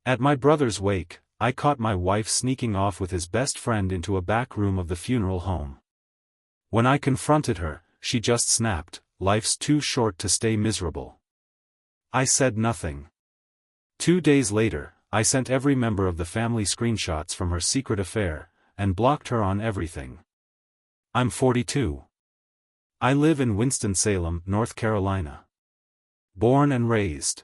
At my brother's wake, I caught my wife sneaking off with his best friend into a back room of the funeral home. When I confronted her, she just snapped, "Life's too short to stay miserable." I said nothing. 2 days later, I sent every member of the family screenshots from her secret affair, and blocked her on everything. I'm 42. I live in Winston-Salem, North Carolina. Born and raised.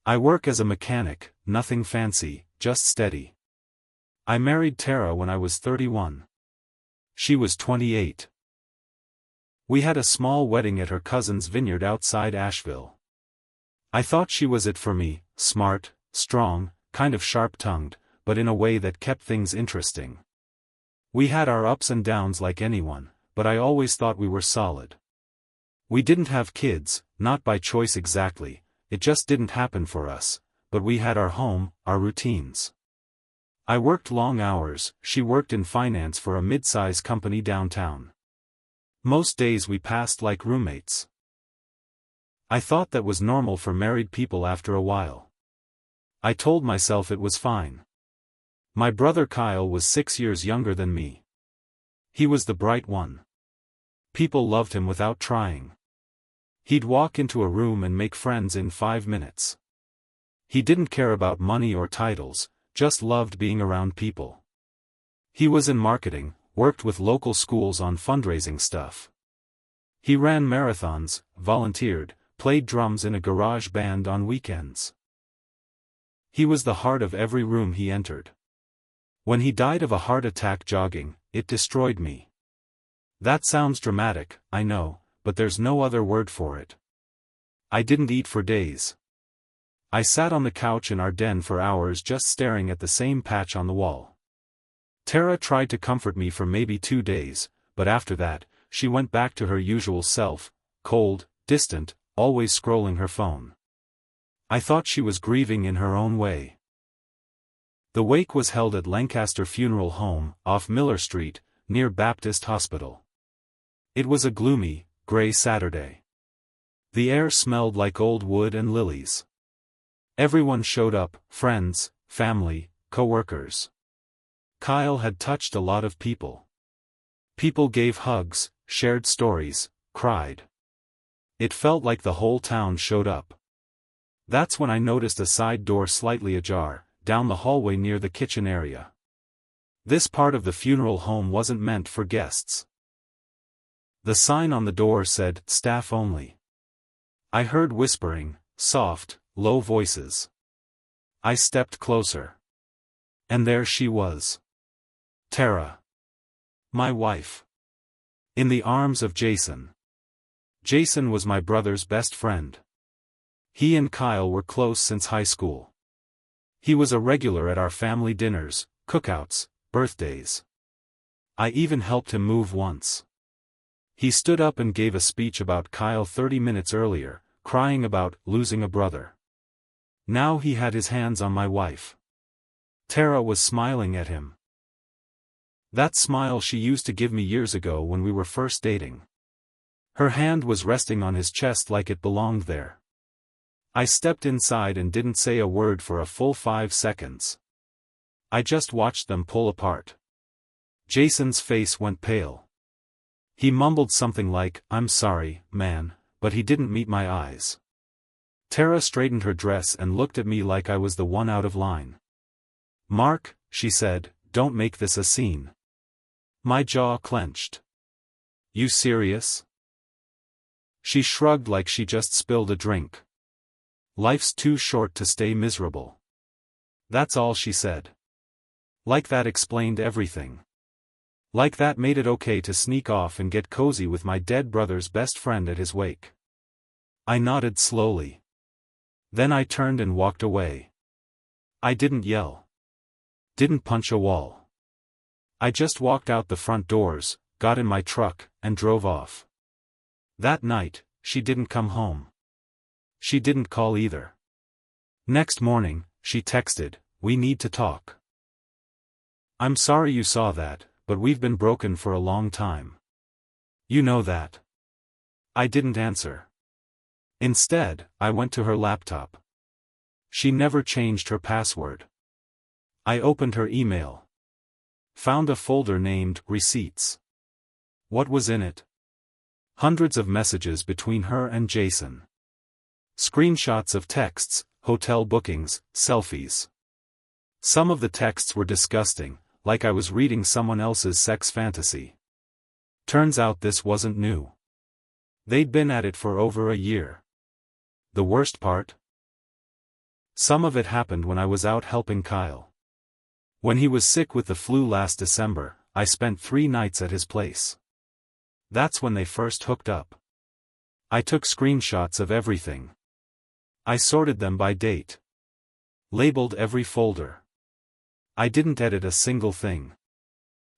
I work as a mechanic, nothing fancy, just steady. I married Tara when I was 31. She was 28. We had a small wedding at her cousin's vineyard outside Asheville. I thought she was it for me, smart, strong, kind of sharp-tongued, but in a way that kept things interesting. We had our ups and downs like anyone, but I always thought we were solid. We didn't have kids, not by choice exactly, it just didn't happen for us, but we had our home, our routines. I worked long hours, she worked in finance for a mid-size company downtown. Most days we passed like roommates. I thought that was normal for married people after a while. I told myself it was fine. My brother Kyle was 6 years younger than me. He was the bright one. People loved him without trying. He'd walk into a room and make friends in 5 minutes. He didn't care about money or titles, just loved being around people. He was in marketing, worked with local schools on fundraising stuff. He ran marathons, volunteered, played drums in a garage band on weekends. He was the heart of every room he entered. When he died of a heart attack jogging, it destroyed me. That sounds dramatic, I know, but there's no other word for it. I didn't eat for days. I sat on the couch in our den for hours just staring at the same patch on the wall. Tara tried to comfort me for maybe 2 days, but after that, she went back to her usual self, cold, distant, always scrolling her phone. I thought she was grieving in her own way. The wake was held at Lancaster Funeral Home, off Miller Street, near Baptist Hospital. It was a gloomy, gray Saturday. The air smelled like old wood and lilies. Everyone showed up, friends, family, co-workers. Kyle had touched a lot of people. People gave hugs, shared stories, cried. It felt like the whole town showed up. That's when I noticed a side door slightly ajar, down the hallway near the kitchen area. This part of the funeral home wasn't meant for guests. The sign on the door said, "Staff only." I heard whispering, soft, low voices. I stepped closer. And there she was. Tara. My wife. In the arms of Jason. Jason was my brother's best friend. He and Kyle were close since high school. He was a regular at our family dinners, cookouts, birthdays. I even helped him move once. He stood up and gave a speech about Kyle 30 minutes earlier, crying about losing a brother. Now he had his hands on my wife. Tara was smiling at him. That smile she used to give me years ago when we were first dating. Her hand was resting on his chest like it belonged there. I stepped inside and didn't say a word for a full 5 seconds. I just watched them pull apart. Jason's face went pale. He mumbled something like, "I'm sorry, man," but he didn't meet my eyes. Tara straightened her dress and looked at me like I was the one out of line. "Mark," she said, "don't make this a scene." My jaw clenched. "You serious?" She shrugged like she just spilled a drink. "Life's too short to stay miserable." That's all she said. Like that explained everything. Like that made it okay to sneak off and get cozy with my dead brother's best friend at his wake. I nodded slowly. Then I turned and walked away. I didn't yell. Didn't punch a wall. I just walked out the front doors, got in my truck, and drove off. That night, she didn't come home. She didn't call either. Next morning, she texted, "We need to talk. I'm sorry you saw that, but we've been broken for a long time. You know that." I didn't answer. Instead, I went to her laptop. She never changed her password. I opened her email. Found a folder named Receipts. What was in it? Hundreds of messages between her and Jason. Screenshots of texts, hotel bookings, selfies. Some of the texts were disgusting, like I was reading someone else's sex fantasy. Turns out this wasn't new. They'd been at it for over a year. The worst part? Some of it happened when I was out helping Kyle. When he was sick with the flu last December, I spent 3 nights at his place. That's when they first hooked up. I took screenshots of everything. I sorted them by date. Labeled every folder. I didn't edit a single thing.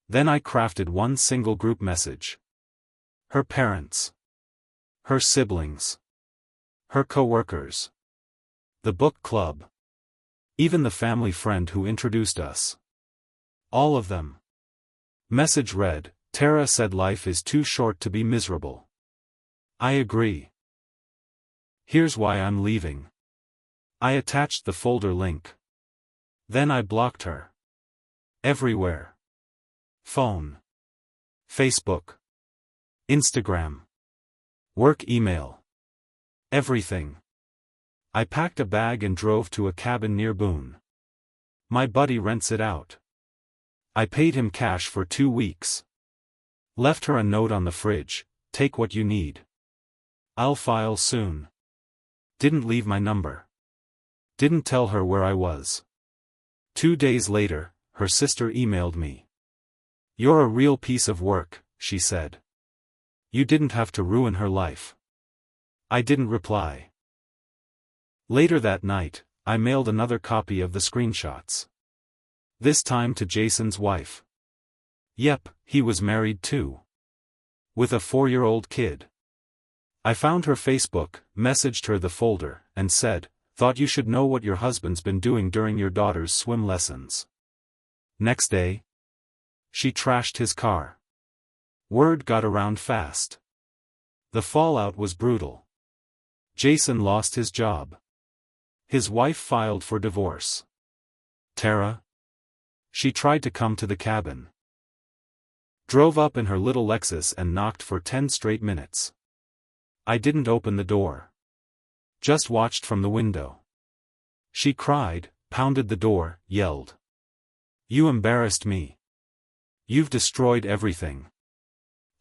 Then I crafted one single group message. Her parents. Her siblings. Her coworkers. The book club. Even the family friend who introduced us. All of them. Message read, Tara said life is too short to be miserable. I agree. Here's why I'm leaving. I attached the folder link. Then I blocked her. Everywhere. Phone. Facebook. Instagram. Work email. Everything. I packed a bag and drove to a cabin near Boone. My buddy rents it out. I paid him cash for 2 weeks. Left her a note on the fridge, take what you need. I'll file soon. Didn't leave my number. Didn't tell her where I was. 2 days later, her sister emailed me. You're a real piece of work, she said. You didn't have to ruin her life. I didn't reply. Later that night, I mailed another copy of the screenshots. This time to Jason's wife. Yep, he was married too. With a 4-year-old kid. I found her Facebook, messaged her the folder, and said, thought you should know what your husband's been doing during your daughter's swim lessons. Next day, she trashed his car. Word got around fast. The fallout was brutal. Jason lost his job. His wife filed for divorce. Tara? She tried to come to the cabin. Drove up in her little Lexus and knocked for 10 straight minutes. I didn't open the door. Just watched from the window. She cried, pounded the door, yelled. You embarrassed me. You've destroyed everything.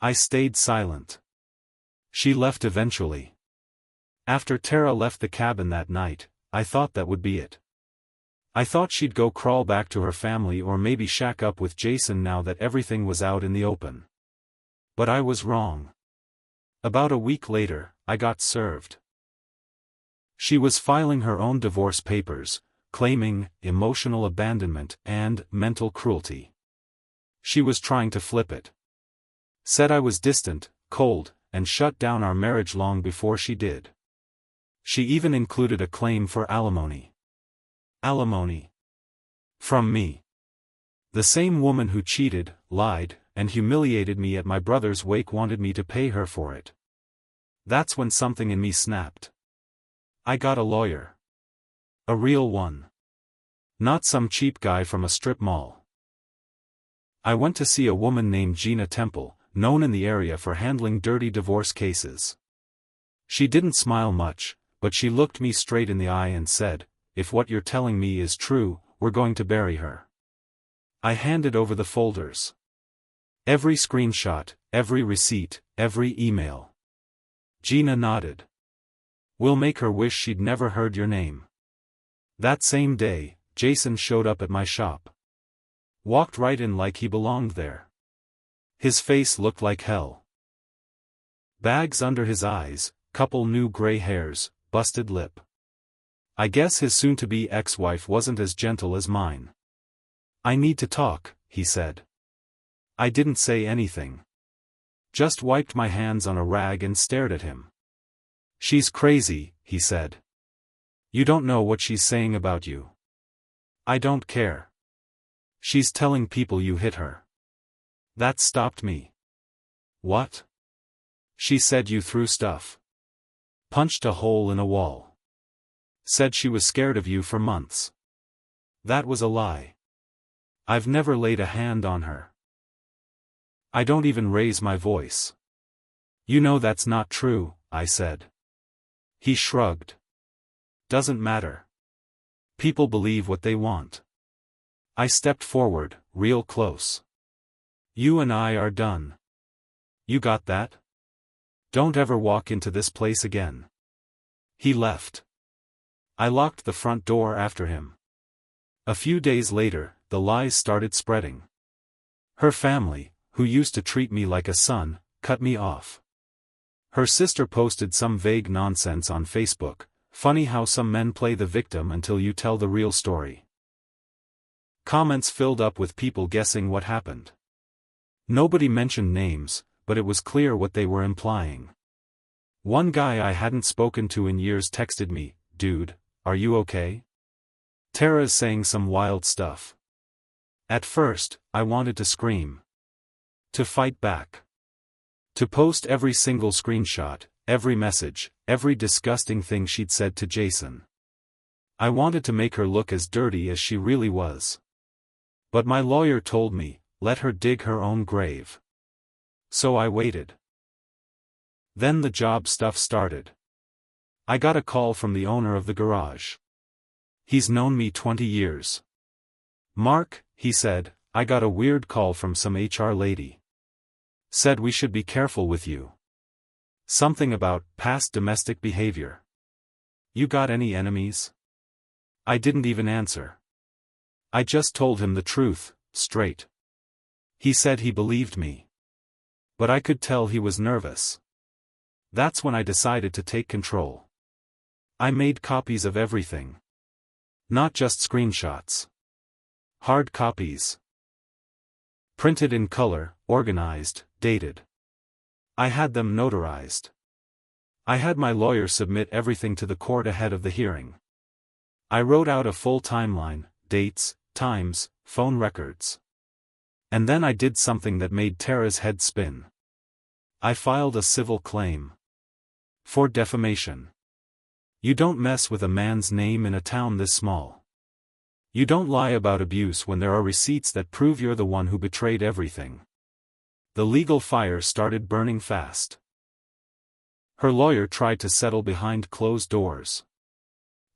I stayed silent. She left eventually. After Tara left the cabin that night, I thought that would be it. I thought she'd go crawl back to her family or maybe shack up with Jason now that everything was out in the open. But I was wrong. About a week later, I got served. She was filing her own divorce papers, claiming emotional abandonment and mental cruelty. She was trying to flip it. Said I was distant, cold, and shut down our marriage long before she did. She even included a claim for alimony. Alimony. From me. The same woman who cheated, lied, and humiliated me at my brother's wake wanted me to pay her for it. That's when something in me snapped. I got a lawyer. A real one. Not some cheap guy from a strip mall. I went to see a woman named Gina Temple, known in the area for handling dirty divorce cases. She didn't smile much, but she looked me straight in the eye and said, if what you're telling me is true, we're going to bury her. I handed over the folders. Every screenshot, every receipt, every email. Gina nodded. We'll make her wish she'd never heard your name. That same day, Jason showed up at my shop. Walked right in like he belonged there. His face looked like hell. Bags under his eyes, couple new gray hairs, busted lip. I guess his soon-to-be ex-wife wasn't as gentle as mine. I need to talk, he said. I didn't say anything. Just wiped my hands on a rag and stared at him. She's crazy, he said. You don't know what she's saying about you. I don't care. She's telling people you hit her. That stopped me. What? She said you threw stuff. Punched a hole in a wall. Said she was scared of you for months. That was a lie. I've never laid a hand on her. I don't even raise my voice. You know that's not true, I said. He shrugged. Doesn't matter. People believe what they want. I stepped forward, real close. You and I are done. You got that? Don't ever walk into this place again. He left. I locked the front door after him. A few days later, the lies started spreading. Her family, who used to treat me like a son, cut me off. Her sister posted some vague nonsense on Facebook. Funny how some men play the victim until you tell the real story. Comments filled up with people guessing what happened. Nobody mentioned names, but it was clear what they were implying. One guy I hadn't spoken to in years texted me, "Dude, are you okay? Tara's saying some wild stuff." At first, I wanted to scream. To fight back. To post every single screenshot, every message, every disgusting thing she'd said to Jason. I wanted to make her look as dirty as she really was. But my lawyer told me, let her dig her own grave. So I waited. Then the job stuff started. I got a call from the owner of the garage. He's known me 20 years. "Mark," he said, "I got a weird call from some HR lady. Said we should be careful with you. Something about past domestic behavior. You got any enemies?" I didn't even answer. I just told him the truth, straight. He said he believed me. But I could tell he was nervous. That's when I decided to take control. I made copies of everything. Not just screenshots. Hard copies. Printed in color, organized, dated. I had them notarized. I had my lawyer submit everything to the court ahead of the hearing. I wrote out a full timeline, dates, times, phone records. And then I did something that made Tara's head spin. I filed a civil claim. For defamation. You don't mess with a man's name in a town this small. You don't lie about abuse when there are receipts that prove you're the one who betrayed everything. The legal fire started burning fast. Her lawyer tried to settle behind closed doors.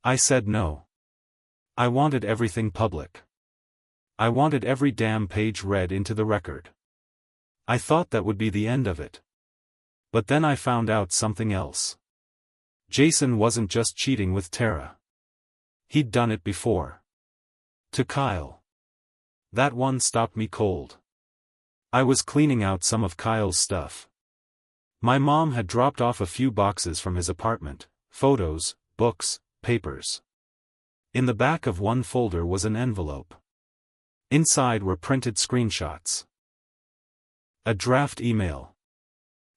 I said no. I wanted everything public. I wanted every damn page read into the record. I thought that would be the end of it. But then I found out something else. Jason wasn't just cheating with Tara. He'd done it before. To Kyle. That one stopped me cold. I was cleaning out some of Kyle's stuff. My mom had dropped off a few boxes from his apartment, photos, books, papers. In the back of one folder was an envelope. Inside were printed screenshots. A draft email.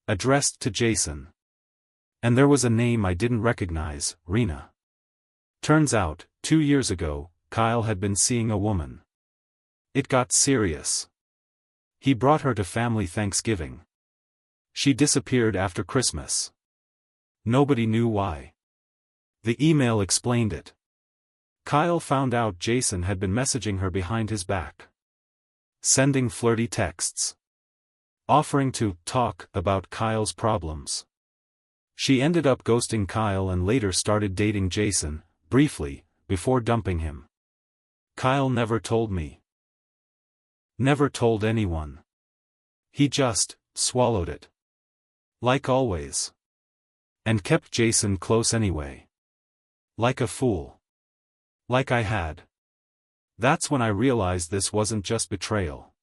Addressed to Jason. And there was a name I didn't recognize, Rena. Turns out, 2 years ago, Kyle had been seeing a woman. It got serious. He brought her to family Thanksgiving. She disappeared after Christmas. Nobody knew why. The email explained it. Kyle found out Jason had been messaging her behind his back. Sending flirty texts. Offering to talk about Kyle's problems. She ended up ghosting Kyle and later started dating Jason, briefly, before dumping him. Kyle never told me. Never told anyone. He just swallowed it. Like always. And kept Jason close anyway. Like a fool. Like I had. That's when I realized this wasn't just betrayal.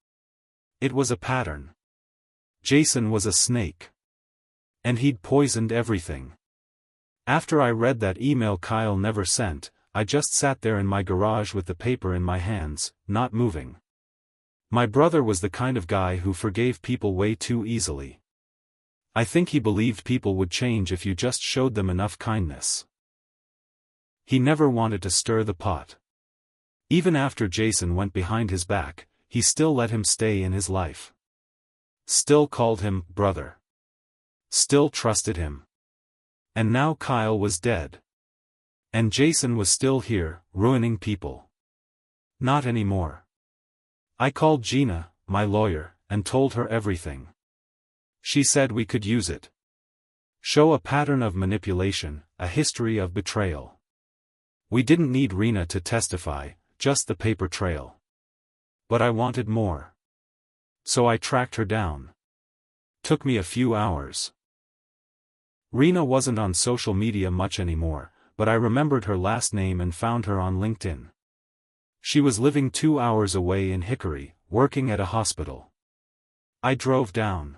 It was a pattern. Jason was a snake. And he'd poisoned everything. After I read that email Kyle never sent, I just sat there in my garage with the paper in my hands, not moving. My brother was the kind of guy who forgave people way too easily. I think he believed people would change if you just showed them enough kindness. He never wanted to stir the pot. Even after Jason went behind his back, he still let him stay in his life. Still called him brother. Still trusted him. And now Kyle was dead. And Jason was still here, ruining people. Not anymore. I called Gina, my lawyer, and told her everything. She said we could use it. Show a pattern of manipulation, a history of betrayal. We didn't need Rena to testify, just the paper trail. But I wanted more. So I tracked her down. Took me a few hours. Rena wasn't on social media much anymore, but I remembered her last name and found her on LinkedIn. She was living 2 hours away in Hickory, working at a hospital. I drove down.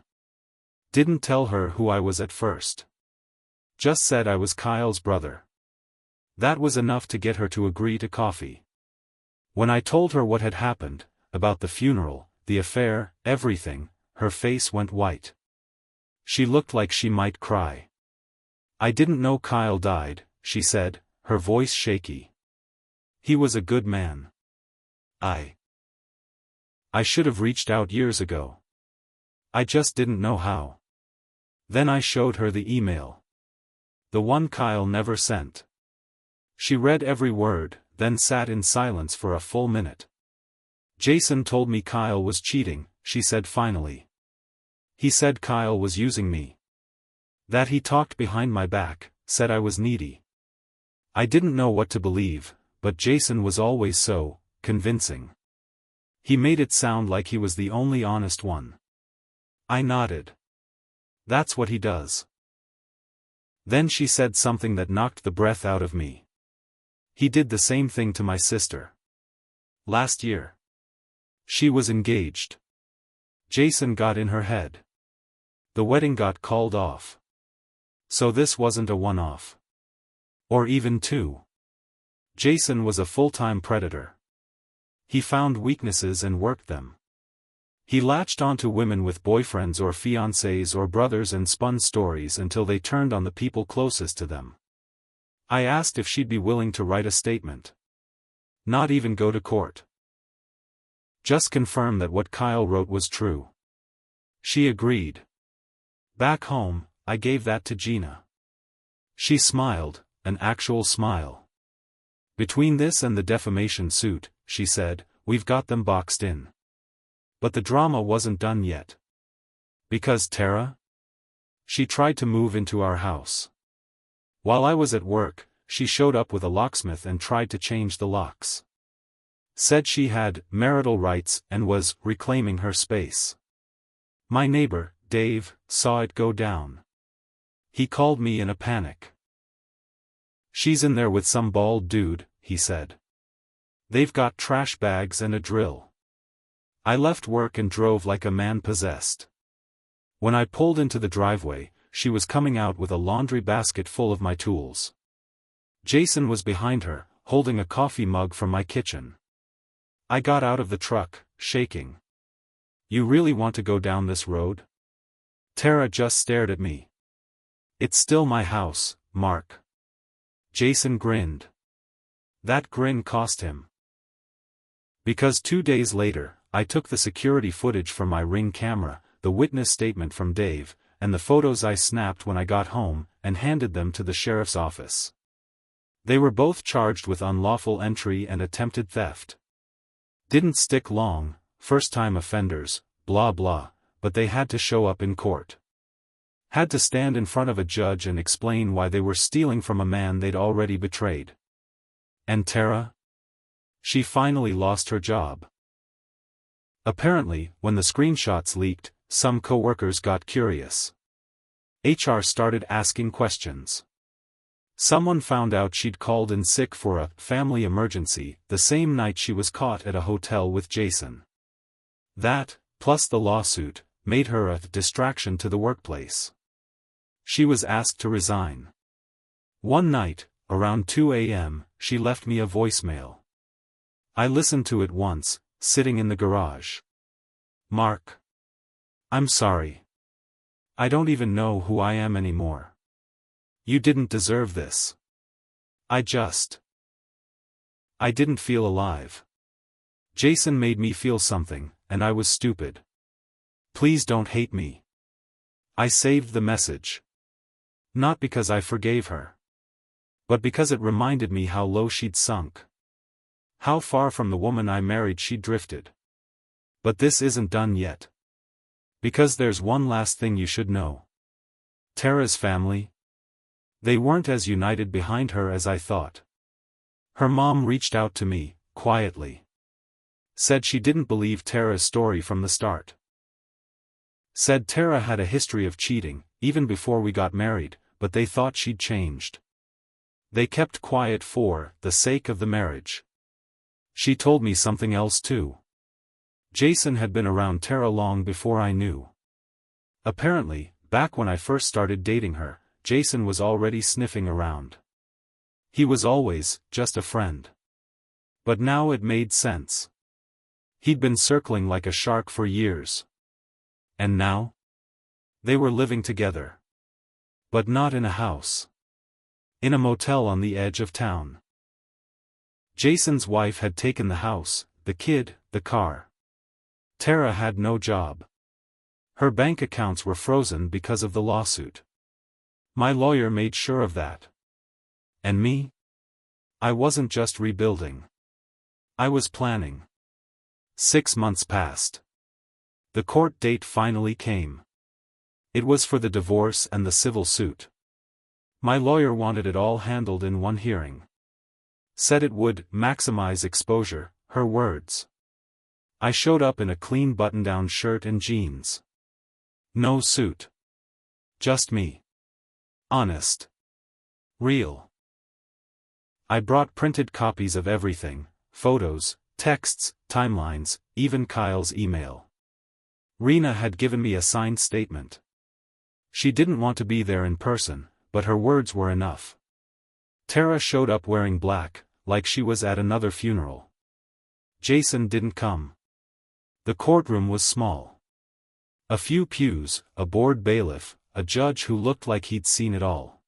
Didn't tell her who I was at first. Just said I was Kyle's brother. That was enough to get her to agree to coffee. When I told her what had happened, about the funeral, the affair, everything, her face went white. She looked like she might cry. I didn't know Kyle died, she said, her voice shaky. He was a good man. I should have reached out years ago. I just didn't know how. Then I showed her the email. The one Kyle never sent. She read every word, then sat in silence for a full minute. Jason told me Kyle was cheating, she said finally. He said Kyle was using me. That he talked behind my back, said I was needy. I didn't know what to believe, but Jason was always so convincing. He made it sound like he was the only honest one. I nodded. That's what he does. Then she said something that knocked the breath out of me. He did the same thing to my sister. Last year. She was engaged. Jason got in her head. The wedding got called off. So this wasn't a one-off. Or even two. Jason was a full-time predator. He found weaknesses and worked them. He latched onto women with boyfriends or fiancés or brothers and spun stories until they turned on the people closest to them. I asked if she'd be willing to write a statement. Not even go to court. Just confirm that what Kyle wrote was true. She agreed. Back home, I gave that to Gina. She smiled, an actual smile. Between this and the defamation suit, she said, we've got them boxed in. But the drama wasn't done yet. Because Tara? She tried to move into our house. While I was at work, she showed up with a locksmith and tried to change the locks. Said she had marital rights and was reclaiming her space. My neighbor, Dave, saw it go down. He called me in a panic. She's in there with some bald dude, he said. They've got trash bags and a drill. I left work and drove like a man possessed. When I pulled into the driveway, she was coming out with a laundry basket full of my tools. Jason was behind her, holding a coffee mug from my kitchen. I got out of the truck, shaking. You really want to go down this road? Tara just stared at me. It's still my house, Mark. Jason grinned. That grin cost him. Because 2 days later, I took the security footage from my Ring camera, the witness statement from Dave, and the photos I snapped when I got home, and handed them to the sheriff's office. They were both charged with unlawful entry and attempted theft. Didn't stick long, first-time offenders, blah blah, but they had to show up in court. Had to stand in front of a judge and explain why they were stealing from a man they'd already betrayed. And Tara? She finally lost her job. Apparently, when the screenshots leaked, some coworkers got curious. HR started asking questions. Someone found out she'd called in sick for a family emergency the same night she was caught at a hotel with Jason. That, plus the lawsuit, made her a distraction to the workplace. She was asked to resign. One night, around 2 a.m., she left me a voicemail. I listened to it once, sitting in the garage. Mark. I'm sorry. I don't even know who I am anymore. You didn't deserve this. I didn't feel alive. Jason made me feel something, and I was stupid. Please don't hate me. I saved the message. Not because I forgave her. but because it reminded me how low she'd sunk. How far from the woman I married she'd drifted. But this isn't done yet. Because there's one last thing you should know. Tara's family? They weren't as united behind her as I thought. Her mom reached out to me, quietly. Said she didn't believe Tara's story from the start. Said Tara had a history of cheating, even before we got married, but they thought she'd changed. They kept quiet for the sake of the marriage. She told me something else too. Jason had been around Tara long before I knew. Apparently, back when I first started dating her, Jason was already sniffing around. He was always just a friend. But now it made sense. He'd been circling like a shark for years. And now? They were living together. But not in a house. In a motel on the edge of town. Jason's wife had taken the house, the kid, the car. Tara had no job. Her bank accounts were frozen because of the lawsuit. My lawyer made sure of that. And me? I wasn't just rebuilding. I was planning. 6 months passed. The court date finally came. It was for the divorce and the civil suit. My lawyer wanted it all handled in one hearing. Said it would maximize exposure, her words. I showed up in a clean button-down shirt and jeans. No suit. Just me. Honest. Real. I brought printed copies of everything, photos, texts, timelines, even Kyle's email. Rena had given me a signed statement. She didn't want to be there in person, but her words were enough. Tara showed up wearing black, like she was at another funeral. Jason didn't come. The courtroom was small. A few pews, a bored bailiff, a judge who looked like he'd seen it all.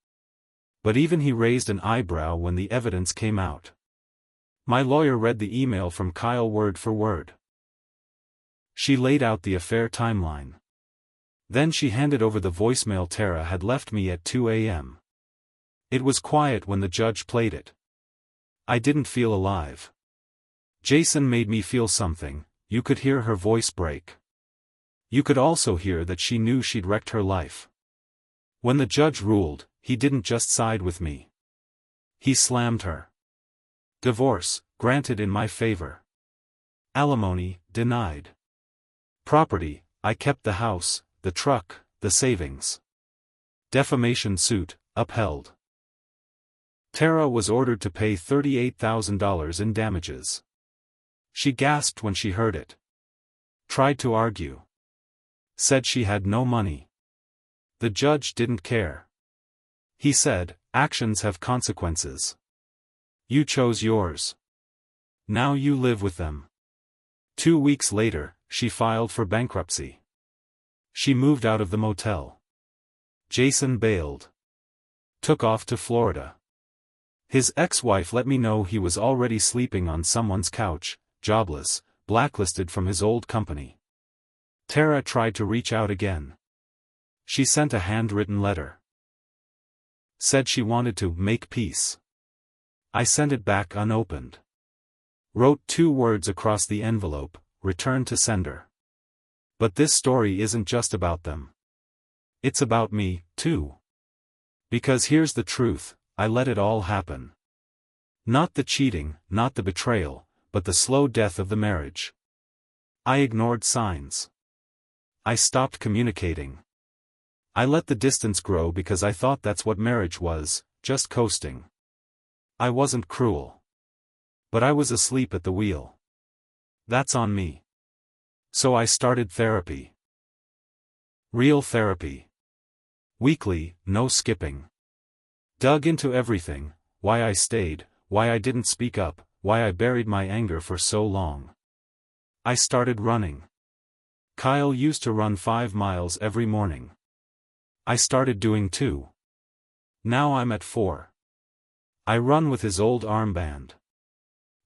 But even he raised an eyebrow when the evidence came out. My lawyer read the email from Kyle word for word. She laid out the affair timeline. Then she handed over the voicemail Tara had left me at 2 a.m. It was quiet when the judge played it. I didn't feel alive. Jason made me feel something. You could hear her voice break. You could also hear that she knew she'd wrecked her life. When the judge ruled, he didn't just side with me. He slammed her. Divorce, granted in my favor. Alimony, denied. Property, I kept the house, the truck, the savings. Defamation suit, upheld. Tara was ordered to pay $38,000 in damages. She gasped when she heard it. Tried to argue. Said she had no money. The judge didn't care. He said, actions have consequences. You chose yours. Now you live with them. 2 weeks later, she filed for bankruptcy. She moved out of the motel. Jason bailed. Took off to Florida. His ex-wife let me know he was already sleeping on someone's couch, jobless, blacklisted from his old company. Tara tried to reach out again. She sent a handwritten letter. Said she wanted to make peace. I sent it back unopened. Wrote 2 words across the envelope, return to sender. But this story isn't just about them. It's about me, too. Because here's the truth, I let it all happen. Not the cheating, not the betrayal, but the slow death of the marriage. I ignored signs. I stopped communicating. I let the distance grow because I thought that's what marriage was, just coasting. I wasn't cruel. But I was asleep at the wheel. That's on me. So I started therapy. Real therapy. Weekly, no skipping. Dug into everything, why I stayed, why I didn't speak up, why I buried my anger for so long. I started running. Kyle used to run 5 miles every morning. I started doing 2. Now I'm at 4. I run with his old armband.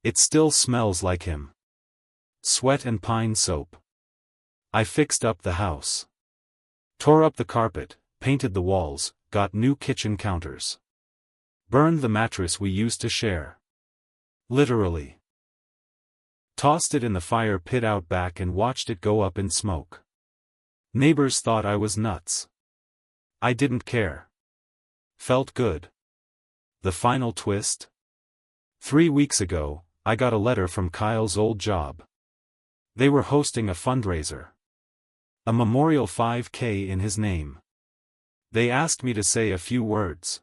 It still smells like him. Sweat and pine soap. I fixed up the house. Tore up the carpet, painted the walls, got new kitchen counters. Burned the mattress we used to share. Literally. Tossed it in the fire pit out back and watched it go up in smoke. Neighbors thought I was nuts. I didn't care. Felt good. The final twist? 3 weeks ago, I got a letter from Kyle's old job. They were hosting a fundraiser. A memorial 5K in his name. They asked me to say a few words.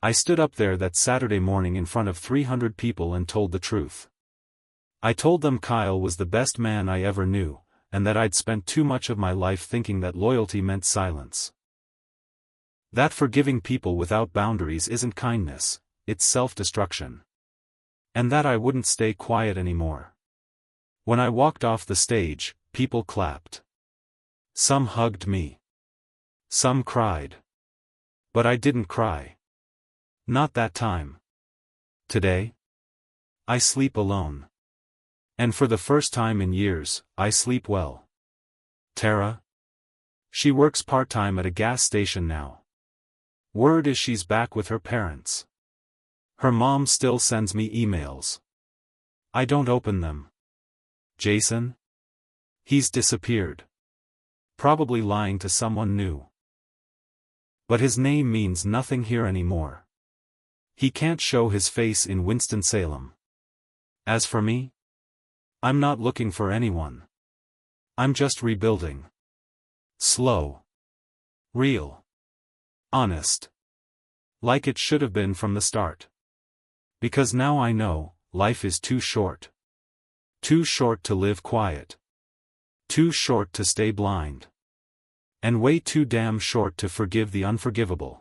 I stood up there that Saturday morning in front of 300 people and told the truth. I told them Kyle was the best man I ever knew, and that I'd spent too much of my life thinking that loyalty meant silence. That forgiving people without boundaries isn't kindness, it's self-destruction. And that I wouldn't stay quiet anymore. When I walked off the stage, people clapped. Some hugged me. Some cried. But I didn't cry. Not that time. Today? I sleep alone. And for the first time in years, I sleep well. Tara? She works part-time at a gas station now. Word is she's back with her parents. Her mom still sends me emails. I don't open them. Jason? He's disappeared. Probably lying to someone new. But his name means nothing here anymore. He can't show his face in Winston-Salem. As for me? I'm not looking for anyone. I'm just rebuilding. Slow. Real. Honest. Like it should have been from the start. Because now I know, life is too short. Too short to live quiet. Too short to stay blind. And way too damn short to forgive the unforgivable.